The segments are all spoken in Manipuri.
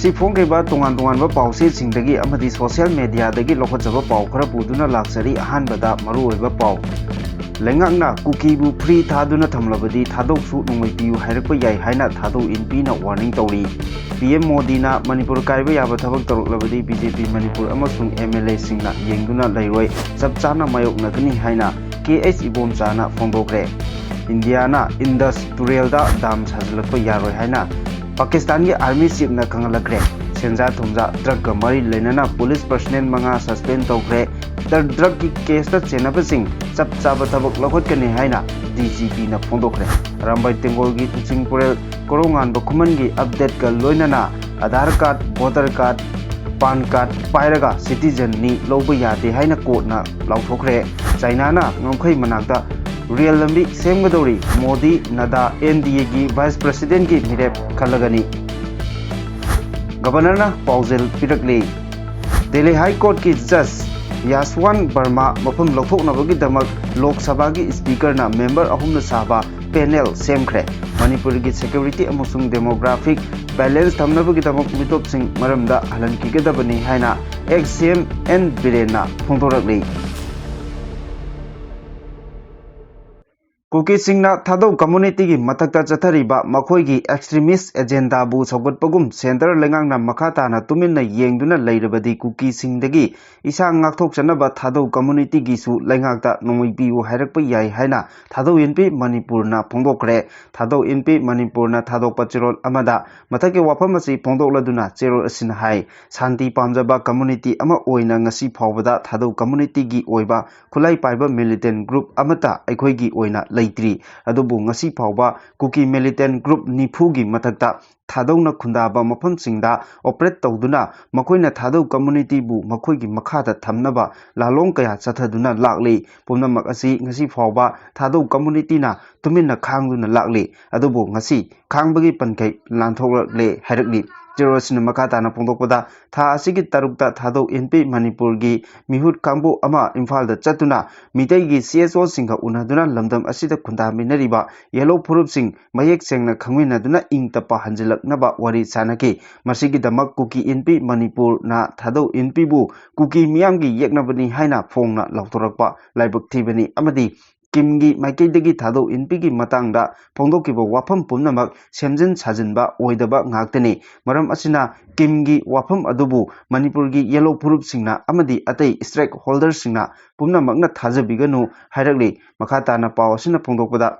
फोंग्रेबा तोंगान तोंगानबा पाउसेसिंगदगी अमदी सोशल मीडियादगी लौखटजबा पाउ खरा पुदुना लाक्सरी अहानबदा मरुओइबा पाउ लेंगांगना कुकीबु फ्री थादुना थमलबदी थादौसु नोंगै पियु हाइरकपा याइ हाइना थादौ इनपीना वार्निंग तौरी पीएम मोदीना मणिपुर कायबा याबा थबक तरुकलबदी बीजेपी मणिपुर अमसुंग एमएलए सिंगना येंगदुना लैरोय चप चाना मायोकनगनी हाइना केएस इबोमचाना फोंदोक्रे इंडियाना इंडस तुरेलदा दाम साजलकपा यारोय हाइना पाकिस्तान की आर्मी चीफ ने खंगलक्रे सेंजा थुमजा ड्रग का मरी लेना पुलिस पर्सनल मंगा सस्पेंड तौरे ड्रग की केस चेनबसिंग चप चाब थबक लौटकनी है डीजीपी ने फोंदोक्रे रामबाई तेंगोल की तुचिंगपुरेल कोरोंगान खुमन की अपडेट का लोनना Aadhaar card voter card PAN card पायरगा सिटीजन नी लौब यादे है कोर्टना लौथोक्रे चाइना ngomkhai manakta रियल लंबी सेमगदौरी मोदी नदा एनडीए की वाइस प्रेसिडेंट की मिरेप खलगनी गवर्नर पाउजेल पिरकली दिल्ली हाई कोर्ट की जज यासवान वर्मा मफम लौथोकनबगीदमक लोकसभा की स्पीकर मेंबर अहुम साबा पैनल सेमख्रे मणिपुर की सिक्योरिटी अमसुंग डेमोग्राफिक बैलेंस थमनबगीदमक मितोपसिंग मरमदा हलनकिगदबनी हाइना एक्सएम एन बिरेना फोंदोरकली कुकी सिंगना थादौ कम्युनिटी की मथक्ता चथरीबा मखोई की एक्सट्रीमिस्ट एजेंडा बु सौगटपगुम सेंटर लेंगांगना मखाताना तुमिन्ना येंगदुना लैरबदी कुकी सिंगदगी इसा ngakthokchanaba थादौ कम्युनिटी की सु लेंगांगता नोंगै पियु हाइरकपा याइ हाइना थादौ एनपी मणिपुरना फोंदोक्रे थादौ एनपी मणिपुरना थादोकपा चेरोल अमदा मथके वाफम असि फोंदोक्लदुना चेरोल असिन हाइ शांति पामजबा कम्युनिटी अमा ओइना ngasi फावबदा थादौ कम्युनिटी की ओइबा खुलाई पाइबा मिलिटेंट ग्रुप अमता अखोई की ओइना लैत्री अदुबु ngasi फावबा कुकी मिलिटेंट ग्रुप निफू की मथक्ता थादौना खुंदाबा मफमसिंगदा ऑपरेट तौदुना मखोइना थादौ कम्युनिटी बु मखोइगी मखादा थमनबा लालोंग कया चथदुना लागली पुनमक असि ngasi फावबा थादौ कम्युनिटीना तुमिन्ना खांगदुना लागली अदुबु ngasi खांगबगी पनकै लांथोगले हाइरकली जेरोसिन मखाताना फोंदोकपदा था असिगी तरुकता थादौ एनपी मणिपुर की मिहुत कांबु अमा इम्फाल दा चतुना मितै की सीएसओ सिंगा उनदुना लमदम असिदा खुंदामिनरिबा येलो फुरुप सिंग मयेक सेंगना खंगमिनदुना इंग तपा हंजिलकनबा वरी सानके मसिगी दमक कुकी एनपी मणिपुर ना थादौ एनपी बु कुकी मियामगी येकनबनी हाइना फोंगना लौथोरकपा लाइबक थीबनी अमदी किमगी माइकेदगी थादौ एनपी की मतंगदा फोंदोकिबा वाफम पुनमक सेमजिन साजिनबा ओइदबा ngakतनी मरम असिना किमगी वाफम अदुबु मणिपुर की येलो फुरुप सिंगना अमदी अतै स्टेक होल्डर सिंगना पुनमकना थाजबिगनु हाइरकली मखाताना पाव असिना फोंदोकपदा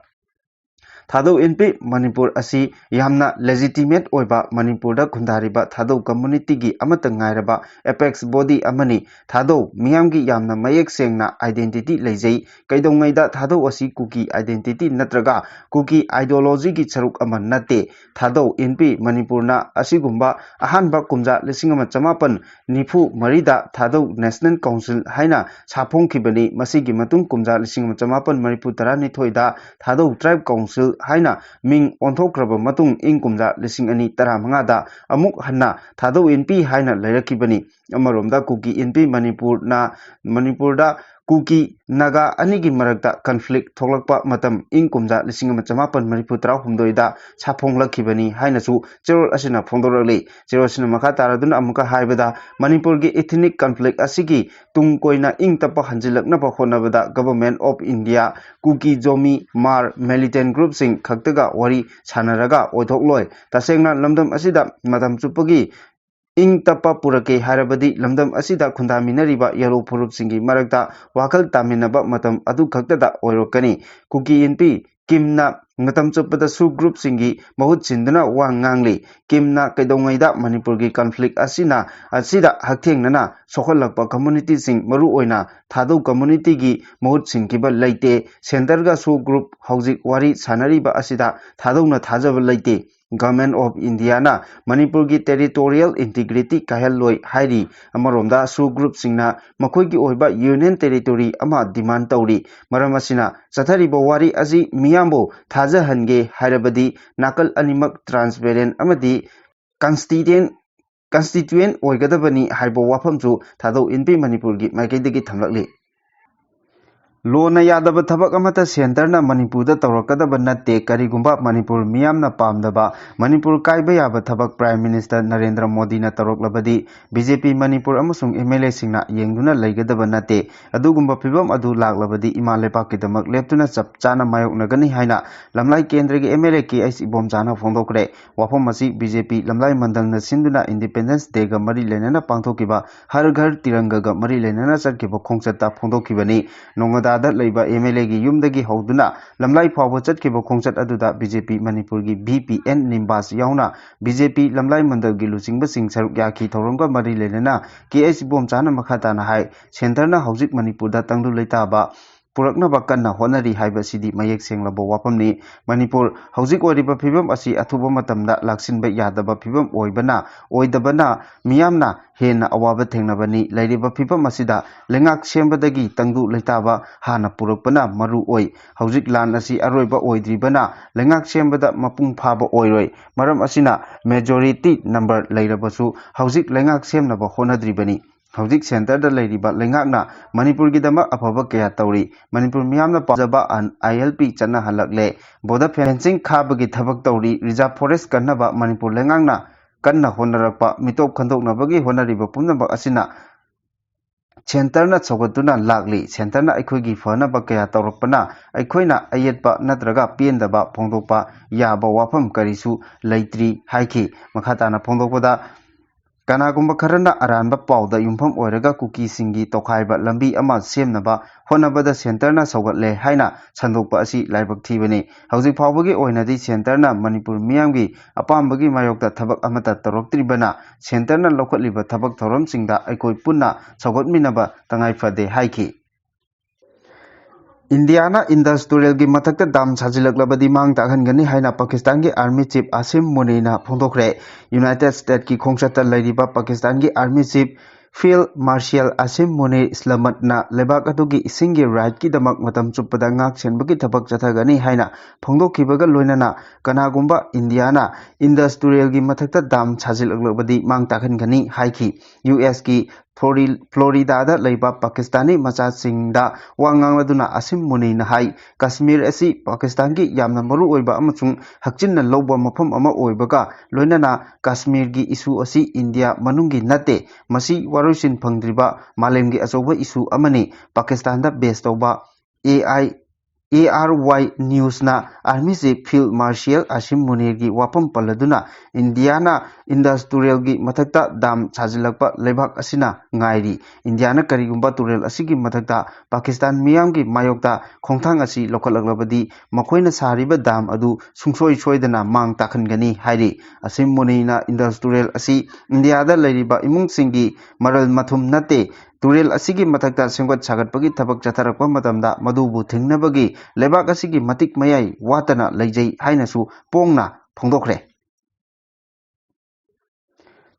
थादौ एनपी मणिपुर असि यामना लेजिटिमेट ओइबा मणिपुर दा खुंदारिबा थादौ कम्युनिटी की अमत ngairaba एपेक्स बॉडी अमनी थादौ मियामगी यामना मयेक सेंगना आइडेंटिटी लेजै कैदौंगैदा थादौ असि कुकी आइडेंटिटी नत्रगा कुकी आइडियोलॉजी की सरुक अमा नते थादौ एनपी मणिपुरना असिगुंबा अहानबा कुमजा 1994 थादौ नेशनल काउंसिल हाइना साफोंखिबनी मसिगी मतुंग कुमजा 1992 दा थादौ ट्राइब काउंसिल हाइना मिंग ओंथोक्रब मतुंग इंग कुमजा 2015 दा अमुक हन्ना थादौ एनपी हाइना लैरकिबनी अमरोमदा कुकी एनपी मणिपुरदा कुकी नागा अनिगी मरकता कन्फ्लिक्ट थोलकपा मतम इंग कुमजा 1994 दा साफोंलखिबनी हाइनासु चेरोल असिना फोंदोरले चेरोसिना मखा तारादुना अमुका हाइबदा मणिपुर की एथनिक कन्फ्लिक्ट असिगी तुंग कोइना इंग तपा हंजिलकनबा होनबदा government of India Kuki Zomi Hmar militant group सिंग खक्तगा वरी सानरगा ओइथोकलोय तसेंगना लमदम असिदा मतम चुपगी इंग तपा पुरके हारबदी लमदम असिदा खुंदामिनरिबा येलो फुरुप सिंगी मरकता वाखल तामिनबा मतम अदु खक्तदा ओइरोकनी कुकी एनपी किमना मतम चुपदा सु ग्रुप सिंगी बहुत सिंदना वांगांगली किमना कैदोंगैदा मणिपुर की कन्फ्लिक्ट असिदा हक्थेंगना सोखलकपा कम्युनिटी सिंग मरु ओइना थादौ कम्युनिटी की बहुत सिंगिबा लैते सेंटर सु ग्रुप हौजिक वारी सानरिबा असिदा थादौना थाजब लैते गवर्नमेंट ऑफ इंडिया ना मणिपुर की टेरिटोरियल इंटीग्रिटी काहलोय हाइरी अमरोमदा सु ग्रुप सिंगना मखोई की ओइबा यूनियन टेरिटोरी अमा डिमांड तौरी मरम असिना चथरिबा वारी अजि मियामबो थाजहनगे हाइरबदी नाकल अनिमक ट्रांसपेरेंट अमदी कंस्टिट्यूएंट ओइगदबनी हाइबो वाफमसु थादौ एनपी मणिपुर की माइकेदगी थमलकली लोना यादव थबक अमता सेंटरना मणिपुर तौरकदब नत्ते करिगुंबा मणिपुर मियामना पामदबा मणिपुर कायबा याब थबक प्राइम मिनिस्टर नरेंद्र मोदी ना तौरकलबदी बीजेपी मणिपुर अमसुंग एमएलए सिंगना येंगदुना लेगदब नत्ते अदुगुंबा फिबम अदु लागलबदी इमा लेपाकिदमक लेप्तुना चप चाना मायोकनगनी हाइना लमलाई केंद्र के एमएलए के एस इबोमजाना फोंदोकरे वाफम मसी बीजेपी लमलाई मंडलना सिंदुना इंडिपेंडेंस डे गा मरी लेनना पांथोकिबा हर घर तिरंगा गा मरी लेनना चटकिबा खोंगचता फोंदोकिबनी नोंगदा एमएलए की यूमदगी हौदुना लमलाई फाव चटकिबा खोंगचट अदुदा बीजेपी मणिपुर की बीपीएन निम्बास याउना बीजेपी लमलाई मंडल की लुचिंग सिंह सरुक याखी थौरंगा मरी लेना के एस बोमचाना मखाताना हाई सेंटरना हौजिक मणिपुर तंगदु लेताबा पुरक्नबा कन्ना होनरी हाइबसिदी मयेक सेंगलबो वाफमनी मणिपुर हौजिक ओरिबा फिबम असि अथुबा मतमदा लाक्सिनबा यादबा फिबम ओइदबना मियामना हेना अवाबा थेंगनबनी लैरिबा फिबम असिदा लेंगाक सेंबदगी तंगदु लेताबा हाना पुरकपना मरु ओइ हौजिक लान असि अरोइबा ओइद्रिबना लेंगाक सेंबदा मपुंग फाबा ओइरोइ मरम असिना मेजॉरिटी नंबर लैरबसु हौजिक लेंगाक सेमनबा होनद्रिबनी हौजिक सेंटर लेंगाकना मणिपुर की अफब क्या तौरी मणिपुर मियामना पाजबा ILP चना हलकले बोर्डर फेंसिंग खाबगी थबक तौरी रिजर्व फॉरेस्ट कन्नबा मणिपुर लेंगाकना कन्ना होनरकपा मिटोप खंदोकनबगी होनरिबा पुनबक असिना सेंटरना सौगतुना लागली सेंटरना अखोगी फनबा क्या तौरकपना अखोइना अयेतपा नत्रगा पेंदबा फोंदोकपा याबा वाफम करिसु लैत्री हाइखी मखाताना फोंदोकपदा कनागुंबा खरना अरानबा पाउदा युमफम ओइरगा कुकी सिंगी तोखाइबा लंबी अमा सेमनबा होनबदा सेंटरना सौगतले हाइना संदोकपा असि लाइबक थीबनी हौजिक फावबगी ओइनदी सेंटरना मणिपुर मियामगी अपामबगी मायोक्ता थबक अमता तौरक्त्रिबना सेंटरना लौखतलिबा थबक थौरमसिंगदा अखोइ पुन्ना सौगतमिनबा तंगाइफदे हाइखी इंडियाना इंडस तुरेल की मथक्ता दाम साजिलकलबदी मांग तागहनगनी हाइना पाकिस्तान की आर्मी चीफ आसिम मुनीना फोंदोखरे यूनाइटेड स्टेट की खोंगचता लैरिबा पाकिस्तान की army chief field marshal Asim Munir इस्लामतना लेबाक अदुगी इसिंगी राइट की दमक मतम चुप्पदा ngak senbagi थबक चथगनी हाइना फोंदोखिबगा लोइनना कनागुंबा इंडियाना इंडस तुरेल की मथक्ता दाम साजिलकलबदी मांग तागहनगनी हाइखी यूएस की फ्लोरिडादा लैबा पाकिस्तानी मचासिंगदा वांगांगदुना आसिम मुनीना हाई कश्मीर असी पाकिस्तान की यामना मरु ओइबा अमचुंग हक्चिनना लौबा मफम अमा ओइबगा लोइनना कश्मीर की इशू असी इंडिया मनुंगी नते मसी वारोइसिन फंगद्रिबा मालेमगी अचौबा इशू अमनी पाकिस्तान दा बेस तौबा ARY न्यूज़ना army chief field marshal Asim Munir की वापम पल्लदुना इंडियाना इंडस तुरेल की मथक्ता दाम साजिलकपा लेबाक असिना ngairi इंडियाना करिगुंबा तुरेल असिगी मथक्ता पाकिस्तान मियाम की मायोक्ता खोंथांग असी लोखलकलबदी मखोइना सारिबा दाम अदु सुंगसोइ सोइदना मांग ताखनगनी हाइरि आसिम मुनीना इंडस तुरेल असी इंडियादा लैरिबा इमुंगसिंगी मरल मथुम नते तुरेल असिगी मथक्ता सेंगत सागतपगी थबक चथरकपा मतमदा मदुबु थिंगनबगी लेबाक असिगी मतिक मयाई वातना लैजै हाइनसु पोंगना फोंदोखरे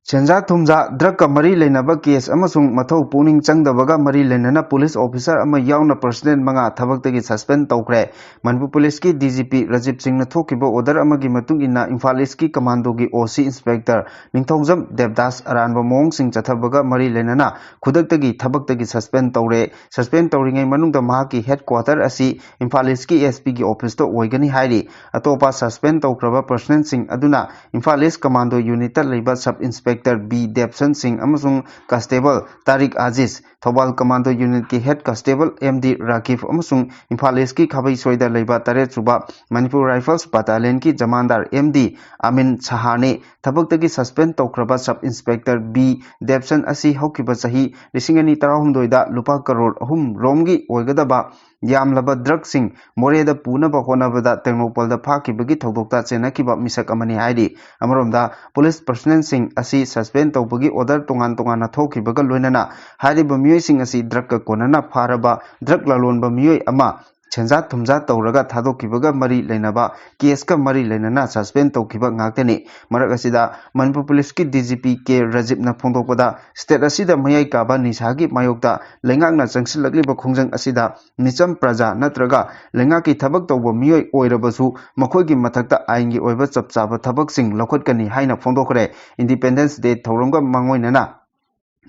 सेंजा थुमजा ड्रग का मरी लेनबा केस अमसुंग मथौ पुनिंग चंगदबगा मरी लेनना पुलिस ऑफिसर अमा यावना पर्सनल मंगा थबक्तगी सस्पेंड तौखरे मनपुर पुलिस की डीजीपी राजीव सिंह न थोकिबो ऑर्डर अमगी मतुंग इना इम्फाल ईस्ट की कमांडो की ओसी इंस्पेक्टर निंगथौजम देवदास अरानबा मोंग सिंह चथबगा मरी लेनना खुदक्तगी थबक्तगी सस्पेंड तौरे सस्पेंड तौरिंगै मनुंगदा महाकी हेडक्वार्टर असी इम्फाल ईस्ट की एसपी की ऑफिस तो ओइगनी हाइरि अतोपा सस्पेंड तौखरबा पर्सनल सिंह अदुना इम्फाल ईस्ट कमांडो यूनिट लेबा sub inspector B Devsan Singh अमसुंग constable Tariq Aziz Thoubal commando unit की हेड कांस्टेबल MD राकिफ अमसुंग इम्फाल ईस्ट की खबई सोइदा लेबा तरेत सुबा मणिपुर राइफल्स बटालियन की जमानदार MD आमिन सहाने थबक्तगी सस्पेंड तौखरबा सब इंस्पेक्टर बी देवसन असी हौकिबा सही 2019 दा लुपा करोड़ 3 रोमगी ओइगदबा यामलबा ड्रग सिंह मोरेदा पुनबा होनबदा टेक्नोपलदा फाकिबगी थौदोक्ता चेनकिबा मिसक अमनी हाइरि अमरोमदा पुलिस पर्सनल सिंह असी सस्पेंड तौबगी ऑर्डर तोंगान तोंगाना थोकिबगा लोइनना हाइरिबा मियोय सिंह असी ड्रग का कोनना फारबा ड्रग लालोनबा मियोय अमा छेंजा थुमजा तौरगा थादोकिबगा मरी लेनबा केस का मरी लेनना सस्पेंड तौकिबा ngakteनि मरक असिदा मनपुर पुलिस की डीजीपी के राजीव न फोंदोकपदा स्टेट असिदा मयाई काबा निसागी मायोक्ता लेंगाकना चंगसिलकलिबा खोंजंग असिदा निचम प्रजा नत्रगा लेंगाकी थबक तौबा मियोय ओइरबसु मखोइगी मथक्ता आइनगी ओइबा चपचाबा थबकसिंग लौखटकनि हाइना फोंदोखरे इंडिपेंडेंस डे थौरंगा मांगोइनना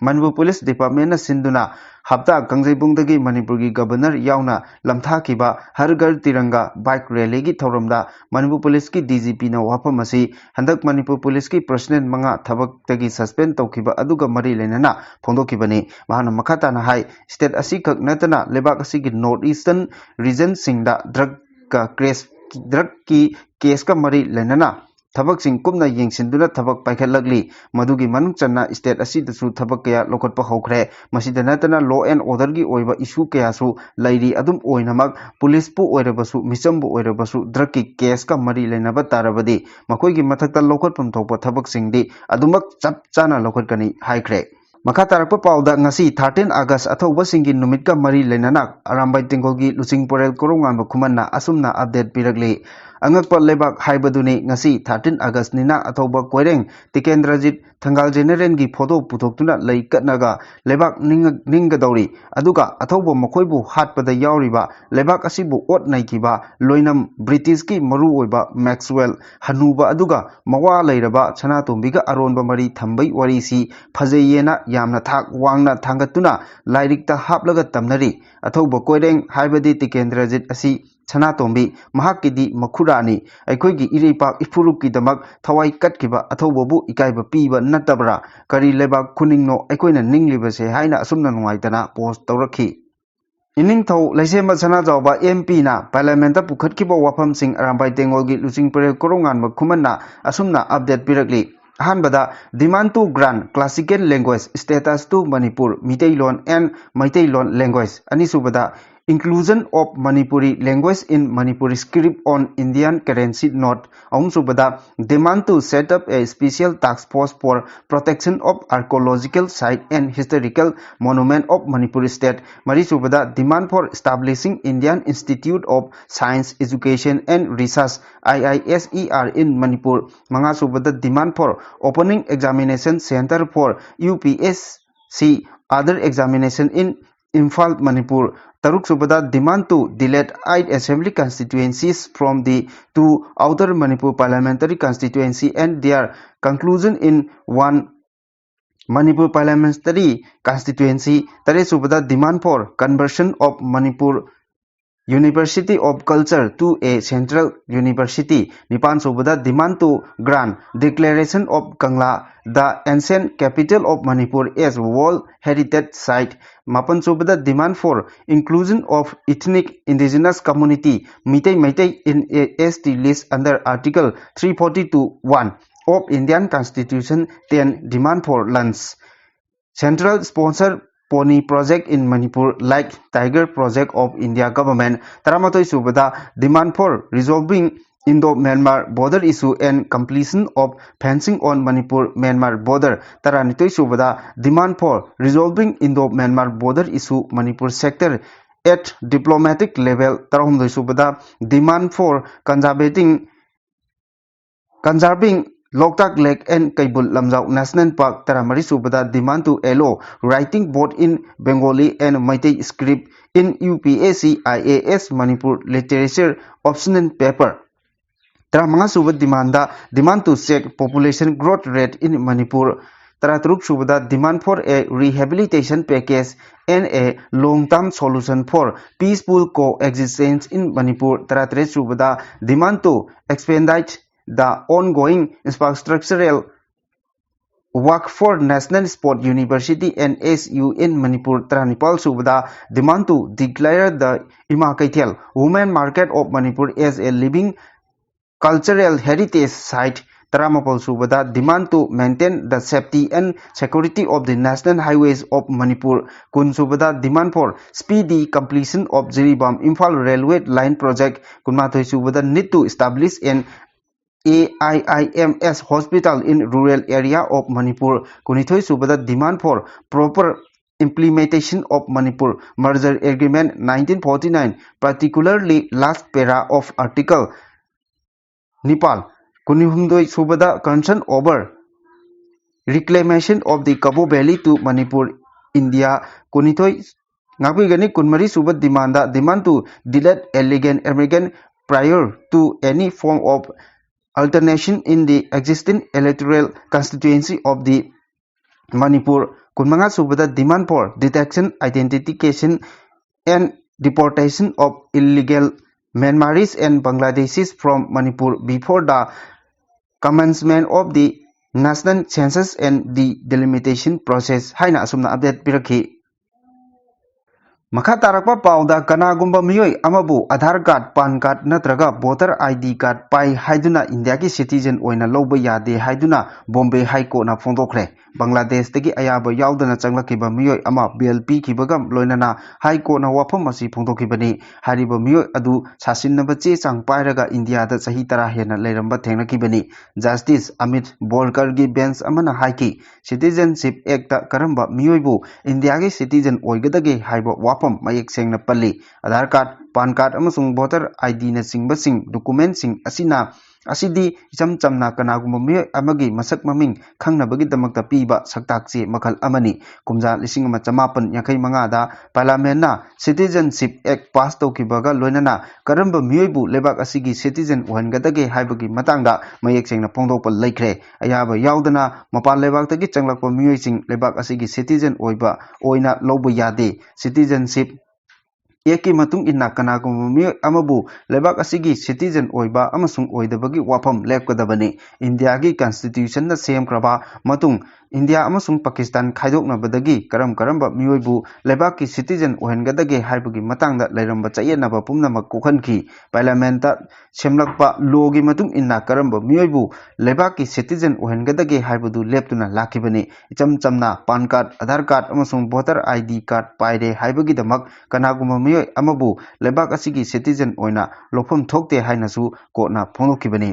Manipur Police Department na sinduna hapta Kangjaibungdagi Manipurgi Governor yauna lamthakiba Har Ghar Tiranga bike rally gi thoramda Manipur Police ki DGP na wafam asi handak Manipur Police ki president manga thabaktagi suspend tawkiba aduga mari lenana phongdokibani mahana makhata na hai state asi khak natana lebak asi gi North Eastern region singda drug ki case ka mari lenana Thabak sing kumna yengsinduna thabak paikhatlagli madugi manung channa state asidasu thabak kaya lokotpa hokre masida natana law and order gi oiba issue kaya su lairi adum oinamak police pu oirabasu michambu oirabasu drug ki case ka mari lenaba tarabadi makoi gi mathakta lokotpam thokpa thabak singdi adumak chap chana lokotkani haikre Makha tarakpa pauda ngasi 13 August athauba singi numit ka mari lenana Arambai Tengol gi Lusing Porel Korongan ba khumanna asumna update piragli angakpa lebak haibaduni ngasi 13 August nina athauba koireng Tikendrajit Thangal General gi photo puthokuna lei katnaga lebak ninggadori aduga athauba makoibu hatpada yauriba lebak asibu ot naikiba loinam British ki maru oiba Maxwell Hanuba aduga mawa leiraba Sanatombiga aronba mari thambai warisi phajeyena yamna thak wangna thangatuna lairikta haplaga tamnari athauba koireng haibadi Tikendrajit asi Sanatombi mahakidi makhurani aikoigi iripak ifuruki damak thawai katkiba athaubabu ikaiba piba natabra kari lebak khuningno aikoina ninglibase haina asumna nuaitana post tawrakhi Ining thau laisema sana jawba MP na parliament pukhatkiba wafam sing Arambai Tengol gi Lusing Porel Korongan ma khumanna asumna update pirakli Ahanbada demand to grant classical language status to Manipur Meiteilon and Meiteilon language anisubada inclusion of Manipuri language in Manipuri script on Indian currency note Aumsubada demand to set up a special task force for protection of archaeological site and historical monument of Manipuri state Marisubada demand for establishing Indian Institute of Science Education and Research IISER in Manipur Mangasubada demand for opening examination center for UPSC other examination in Imphal Manipur Taruk Subada demand to delete 8 assembly constituencies from the 2 outer Manipur parliamentary constituency and their conclusion in 1 Manipur parliamentary constituency. Tare Subada demand for conversion of Manipur University of Culture to a central university. Nipan Subada demand to grant declaration of Kangla, the ancient capital of Manipur, as World Heritage Site. Mapan Subada demand for inclusion of ethnic indigenous community Meitei in a ST list under Article 342(1) of Indian Constitution. 10 demand for lands. Central sponsor Pony project in Manipur like Tiger project of India government. Taramatoi Subada demand for resolving Indo-Myanmar border issue and completion of fencing on Manipur-Myanmar border. Taranitoi Subada demand for resolving Indo-Myanmar border issue Manipur sector at diplomatic level. Tarahumdoi Subada demand for conserving Loktak Lake and Kaibul Lamjau National Park. Taramari Subada demand to allow writing both in Bengali and Meitei script in UPSC IAS Manipur literature optional paper. Taramanga Subada demand to check population growth rate in Manipur. Taratruk Subada demand for a rehabilitation package and a long-term solution for peaceful coexistence in Manipur. Taratre Subada demand to expedite the ongoing infrastructural work for National Sport University NSU in Manipur. Tranipal Subada demand to declare the Ima Kaithel Women Market of Manipur as a living cultural heritage site. Taramapal Subada demand to maintain the safety and security of the national highways of Manipur. Kun Subada demand for speedy completion of Jiribam Imphal railway line project. Kunmathoi Subada need to establish an AIIMS hospital in rural area of Manipur. Kunithoi Subada demand for proper implementation of Manipur merger agreement 1949, particularly last para of article Nepal. Kunihumdoi Subada concern over reclamation of the Kabo Valley to Manipur, India. Kunithoi Ngapigani Kunmari Subad demand to delete elegant American prior to any form of alternation in the existing electoral constituency of the Manipur कुनमंगा सुबदा demand for detection identification and deportation of illegal Myanmaris and Bangladeshis from Manipur before the commencement of the national census and the delimitation process haina asumna update pirakhi मखा तारकपा पाउदा कनागुंबा मियोय अमबु आधार कार्ड पान कार्ड नत्रगा वोटर आईडी कार्ड पाई हाइदुना इंडिया की सिटीजन ओइना लौबा यादे हाइदुना बॉम्बे हाई कोर्ट ना फोंदोखरे बांग्लादेश तगी अयाबा याउदना चंगलकिबा मियोय अमा बेल पीखिबगम लोइनाना हाई कोर्ट ना वाफम मसी फोंदोखिबनी हारिबा मियोय अदु सासिननबा चे चांग पाइरगा इंडिया दा सही तरा हेना लेरंबा थेंगनकिबनी जस्टिस अमित बोरकर की बेंच अमना हाइकी सिटीजनशिप एक्ट करंबा मियोयबु इंडिया की सिटीजन ओइगदगे हाइबा वाफम मयेक सेंगना पल्ली आधार कार्ड पान कार्ड अमसुंग वोटर आईडी ना सिंगबसिंग डॉक्यूमेंट सिंग असिना असिदी इचम चमना कनागुम मियोय अमगी मसक ममिंग खंगनबगी दमकता पीबा सक्ताकचे मखल अमनी कुमजा लिसिंग अमा चमापन यांखै मंगादा पार्लियामेंट ना सिटीजनशिप एक्ट पास तौकिबगा लोइनना करंब मियोयबु लेबाक असिगी सिटीजन ओहनगदगे हाइबगी मतंगदा मयेक सेंगना फोंदोप लैख्रे अयाबा याउदना मपाल लेबाकतगी चंगलकपा मियोयसिंग लेबाक असिगी सिटीजन ओइबा ओइना लौबा यादे सिटीजनशिप एक मतुंग इन्ना कनागुंबा मियोय अमबु लेबाक असिगी सिटीजन ओइबा अमसुंग ओइदबगी वाफम लेपकदबनी इंडिया की कॉन्स्टिट्यूशन ना सेमक्रबा मतुंग इंडिया अमसुंग पाकिस्तान खाइदोकनबदगी करम मियोयबु लेबाक की सिटीजन ओहनगदगे हाइबगी मतंगदा लेरंबा चयेनबा पुमनमक कोखनखी पार्लियामेंट सेमलकपा लोगी मतुंग इन्ना करम मियोयबु लेबाक की सिटीजन ओहनगदगे हाइबदु लेपतुना लाखिबनी इचम चमना पान कार्ड आधार कार्ड अमसुंग वोटर आईडी कार्ड पाइरे हाइबगी दमक कनागुंबा मियोय अमबु लेबाक असिगी सिटीजन ओइना लोफम थोकते हाइनसु कोर्टना फोंदोखिबनी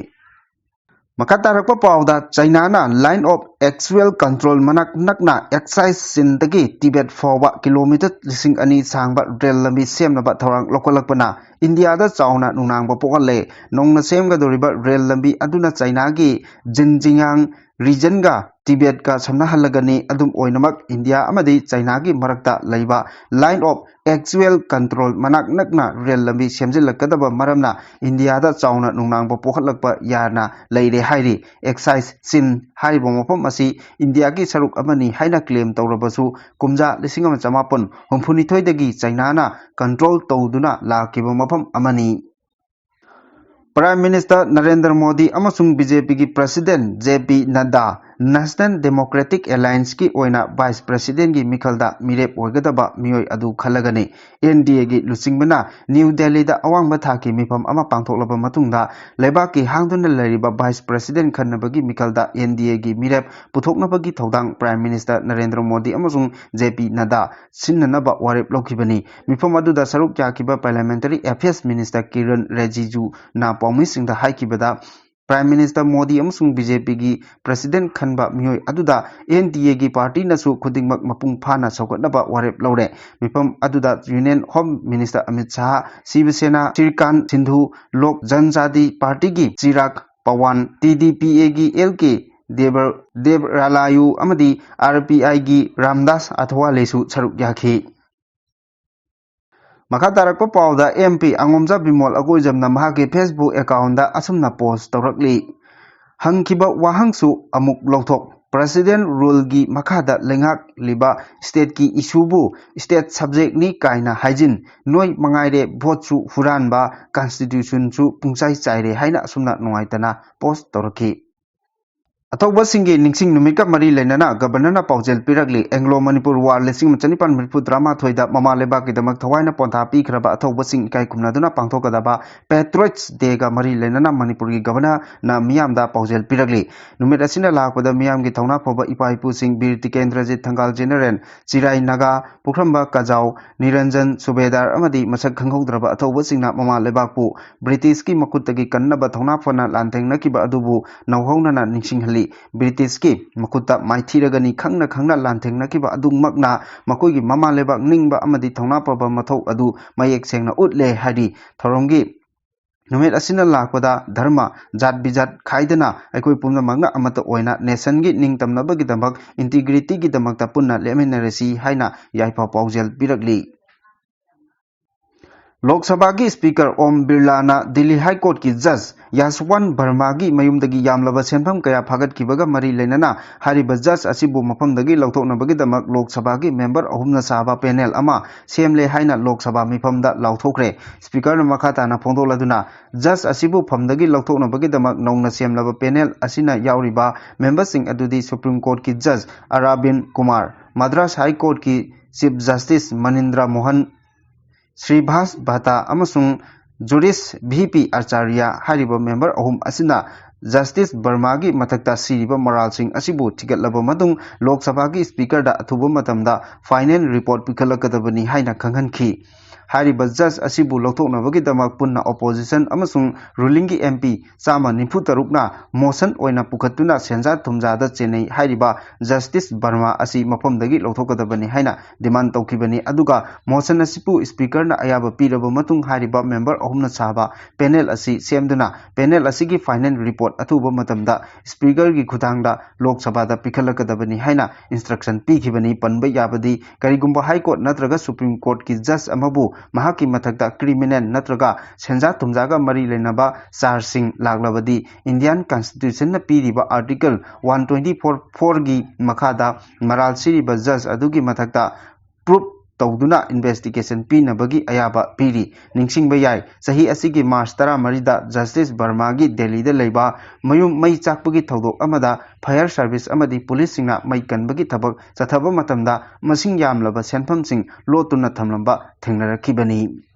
मखा तारकपा पाउदा China line of actual control मनाक नकना एक्साइज सिंदगी तिबेट फाउबा किलोमीटर 2,000 सांगबा रेल लंबी सेमनबा थौरांग लोकलकपना इंडिया दा चाउना नुनांगबा पोखले नोंगना सेमगदोरिबा रेल लंबी अदुना चाइना की जिनजियांग रीजन गा तिबेट का समनाहलगनी अदुम ओइनमक इंडिया अमदी चाइना की मरकता लैबा लाइन ऑफ एक्चुअल कंट्रोल मनाक नकना रेल लंबी सेमजिलकदबा मरमना इंडिया दा चाउना नुनांगबा पोखलकपा याना लैरे हाइरी एक्साइज सिन हाइबो मफम असी इंडिया की सरुक अमनी हाइना क्लेम तौरबसु कुमजा 1959 दगी चाइना ना कंट्रोल तौदुना लाकिबा मफम अमनी प्राइम मिनिस्टर नरेंद्र मोदी अमसुंग बीजेपी की president JP Nadda national democratic alliance की ओइना वाइस प्रेसिडेंट की मिखलदा मिरेप ओइगदबा मियोय अदु खलगनी एनडीए की लुसिंगबना न्यू दिल्ली दा अवांग थाकी मिफम अमा पांथोकलबा मतुंगदा लेबाक की हांगदुना लरिबा वाइस प्रेसिडेंट खन्नबगी मिखलदा एनडीए की मिरेप पुथोकनबगी थौदांग प्राइम मिनिस्टर नरेंद्र मोदी अमसुंग जेपी नड्डा सिन्ननबा वारेप लौखिबनी मिफम अदुदा सरुक याकिबा parliamentary affairs minister Kiren Rijiju ना पाउमिसिंगदा हाइकिबदा प्राइम मिनिस्टर मोदी अमसुंग बीजेपी की प्रेसिडेंट खनबा मियोय अदुदा एनडीए की पार्टी नसु खुदिंगमक मपुंग फाना सौगतनबा वारेप लौरे मिफम अदुदा union home minister Amit Shah Shiv Sena Shrikant Sindhu Lok Janjati party की चिराग पवान टीडीपीए की एलके देवरालायु अमदी आरपीआई की रामदास अथवालेसु सरुक याखी मखा तारकपा पाउदा MP अंगोमजा Bimol अगोइजमना Mahake Facebook account दा असुमना पोस्ट तौरकली हंखिबा वाहंगसु अमुक लौथोक प्रेसिडेंट रूल की मखादा लेंगाक लिबा स्टेट की इशूबु स्टेट सब्जेक्ट नि कायना हाइजिन नोय मंगाइरे भोटसु हुरानबा कॉन्स्टिट्यूशन सु पुंचाई चाइरे हाइना असुमना नुंगाइतना पोस्ट तौरखी अथौबसिंगी निंगसिंग नुमिका मरी लेनना गवर्नर पाउजेल पिरगली एंग्लो मणिपुर वार लिसिंग चनिपान मणिपुर ड्रामा थोइदा ममा लेबाक की दमक थवाइना पोंथा पीखरबा अथौबसिंग इकाई खुमनादुना पांथोकदबा पेट्रोइट्स डे गा मरी लेनना मणिपुर की गवर्नर ना मियामदा पाउजेल पिरगली नुमित असिना लाकपदा मियाम की थौना फोबा इपाइपु सिंह बीर टिकेंद्रजीत थंगाल जेनरल चिराई नागा पुखरंबा काजाव निरंजन सुबेदार अमदी मसक खंगौद्रबा अथौबसिंगना ममा लेबाकपु ब्रिटिश की मकुतगी कन्नबा थौना फना लांथेंगनकिबा अदुबु नौहौनना निंगसिंगहली ब्रिटिश की मकुता माइथीरगनी खंगना खंगना लांथेंगनकिबा अदुमकना मकोइगी ममा लेबाक निंगबा अमदी थौना पबा मथौ अदु मयेक सेंगना उतले हाइदी थौरंगी नुमेट असिना लाकपदा धर्म जात बिजात खाइदना अखोइ पुमनमगना अमत ओइना नेशन की निंगतमनबगी दमक इंटीग्रिटी की दमकता पुन्ना लेमिनरेसी हाइना याइफा पाउजेल पिरगली Lok Sabha ki Speaker Om Birla na Delhi High Court ki Judge Yaswant Verma gi mayumdagi yamlaba senpham kaya phagatkibaga mari lenana hariba judge asibu mafamdagi lauthoknabagi damak Lok Sabha gi member ahumna saba panel ama semle haina Lok Sabha mifamda lauthokre. Speaker na makhata na phongdoladuna judge asibu phamdagi lauthoknabagi damak nauna semlaba panel asina yauriba member sing adudi Supreme Court ki Judge Arvind Kumar, Madras High Court ki Chief Justice Manindra Mohan Srivas Bhata amasung Juris VP Acharya hariba member ahum asina Justice Verma gi mathakta siriba moral sing asibu thigatlaba matung Lok Sabha gi Speaker da athuba matamda final report pikhalakadabani haina khanghanki. Hariba judge asibu lauthoknabagi damak punna opposition amasung ruling gi MP chama 93 na motion oina pukhatuna senja thumjada chenai hariba Justice Verma asi mafamdagi lauthokadabani haina demand tawkibani aduga motion asipu Speaker na ayaba piraba matung hariba member ahumna saba panel asi semduna panel asigi final report athuba matamda Speaker gi khutangda Lok Sabha da pikhalakadabani haina instruction pikibani panba yabadi karigumba High Court natraga Supreme Court ki judge amabu mahaki mathakta criminal natraga senja thumjaga mari lenaba charge sing laglabadi Indian Constitution na piriba article 124 gi makhada maral siriba judge adugi mathakta proof tawduna investigation pinabagi ayaba piri ningsingba yai sahi asigi March 13 da Justice Verma gi Delhi da leiba mayum mai chakpagi thodok amada fire service amadi police singna mai kanbagi thabak chathaba matamda masing yamlaba senpham sing lotuna thamlamba thengnarakibani.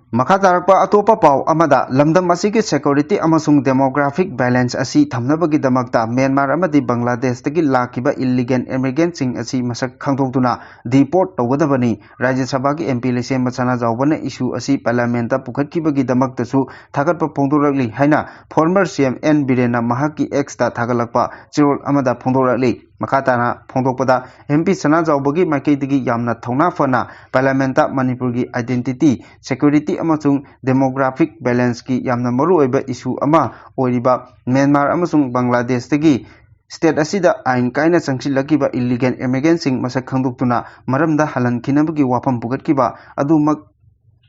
Makatarakpa atopa pau amada lamdam asigi security amasung demographic balance asi thamnabagi damakta Myanmar amadi Bangladesh tagi lakiba illegal immigrants sing asi masak khangdoktuna deport tawgadabani. Rajya Sabha gi MP lesem machana jawbana issue asi parliament ta pukhatkibagi damakta su thagatpa phongdorakli haina former CM N Birena mahaki ex ta thagalakpa chirol amada phongdorakli. Makatana phongdokpada MP sana jawbagi maikaidagi yamna thongna fana parliament ta Manipur gi identity security amasung demographic balance ki yamna maru oiba issue ama oiriba Myanmar amasung Bangladesh tagi state asida ain kaina changsilakiba illegal immigrants sing masak khangdoktuna maramda halan khinabagi wafam pugatkiba adumak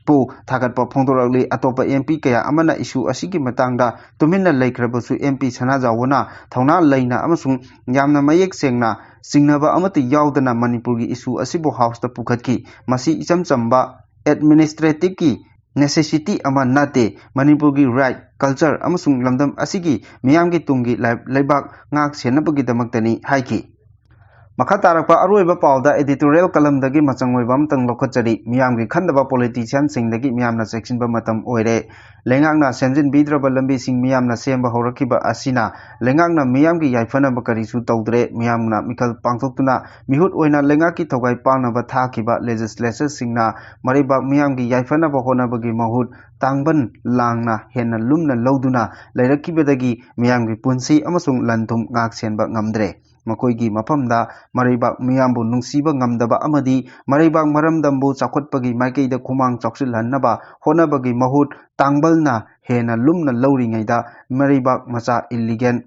pu thagatpa phongdorakli atopa MP kaya amana issue asigi matangda tuminna laikrabasu MP sana jawona thongna laina amasung yamna mayek sengna singnaba amati yaudana Manipur gi issue asibu house ta pukhatki masi icham chamba administrative ki necessity ama nate Manipur gi right culture amasung lamdam asigi miyam gi tungi laibak ngak senabagi damaktani haiki. Makatarakpa aroiba pauda editorial kalamdagi machangoiba amtang lokhachari miyamgi khandaba politician singdagi miyamna sectionba matam oire lengangna senjin bidraba lambi sing miyamna semba horakiba asina lengangna miyamgi yaifanaba karisu tawdre miyamna mikal pangthoktuna mihut oina lengaki thogai panaba thakiba legislature singna mariba miyamgi yaifanaba honabagi mahut tangban langna henna lumna lawduna lairakibadagi miyamgi punsi amasung lanthum ngak senba ngamdre. Makoigi mafamda maribak miyambu nungsiba ngamdaba amadi maribak maramdambu chakhotpagi maikeida khumang choksilhannaba honabagi mahut tangbalna hena lumna lawringaida maribak macha illegal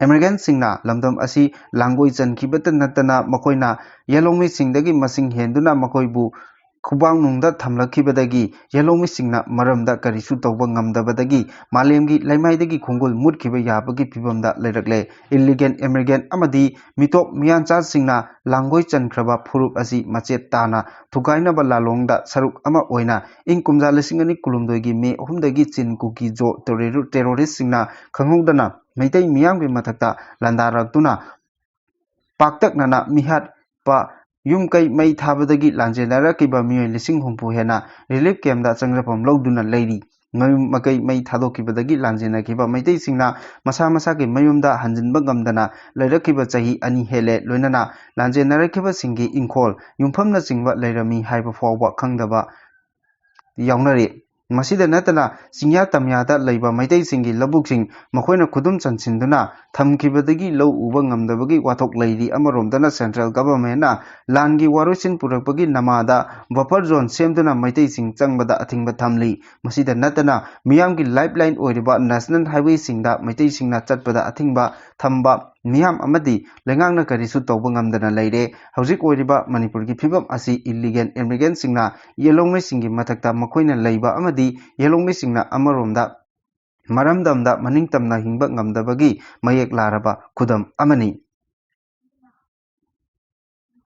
immigrants singna lamdam asi langoi chankibata natana makoina yelongmi singdagi masing henduna makoibu khubang nungda thamlakibadagi yelongmi singna maramda karisu tawba ngamdabadagi malemgi laimaidagi khongol mutkiba yabagi pibamda lairakle. Illegal immigrant amadi mitok miyancha singna langoi chankraba phurup asi machet tana thugainaba lalongda saruk ama oina ing kumja lesingani kulumdoi me ohumdagi chin kuki jo terrorist singna khanghodana meitai miyamgi mathakta landaraktuna paktaknana mihat pa yum kai mai thabadagi lanjenara kiba miyoi lising humpu hena relief camp da changrapam lawduna leiri mayum makai mai thadokibadagi lanjena kiba maitai singna masa masa ki mayumda hanjinba ngamdana lairakiba chahi ani hele loinana lanjenara kiba singi ingkhol yumphamna chingba lairami haiba fawba khangdaba yaunare. Masida natana singya tamyada leiba maitai singi labuksing makoina khudum chansinduna thamkibadagi law uba ngamdabagi wathok leiri amaromdana central government na langi warosin purakpagi namada buffer zone semduna maitai sing changbada athingba thamli. Masida natana miyamgi lifeline oiriba national highway singda maitai singna chatpada athingba thamba ꯃꯤꯌꯥꯝ ꯑꯃꯗꯤ ꯂꯩꯉꯥꯛꯅ ꯀꯔꯤꯁꯨ ꯇꯧꯕ ꯉꯝꯗꯅ ꯂꯩꯔꯦ꯫ ꯍꯧꯖꯤꯛ ꯑꯣꯏꯔꯤꯕ ꯃꯅꯤꯄꯨꯔꯒꯤ ꯐꯤꯚꯝ ꯑꯁꯤ ꯏꯜꯂꯤꯒꯦꯜ ꯏꯃꯤꯒ꯭ꯔꯦꯟꯠꯁꯤꯡꯅ ꯌꯦꯜꯂꯧꯉꯩꯁꯤꯡꯒꯤ ꯃꯊꯛꯇ ꯃꯈꯣꯏꯅ ꯂꯩꯕ ꯑꯃꯗꯤ ꯌꯦꯜꯂꯧꯉꯩꯁꯤꯡꯅ ꯑꯃꯔꯣꯝꯗ ꯃꯔꯝꯗꯝꯗ ꯃꯅꯤꯡꯇꯝꯅ ꯍꯤꯡꯕ ꯉꯝꯗꯕꯒꯤ ꯃꯌꯦꯛ ꯂꯥꯔꯕ ꯈꯨꯗꯝ ꯑꯃꯅꯤ꯫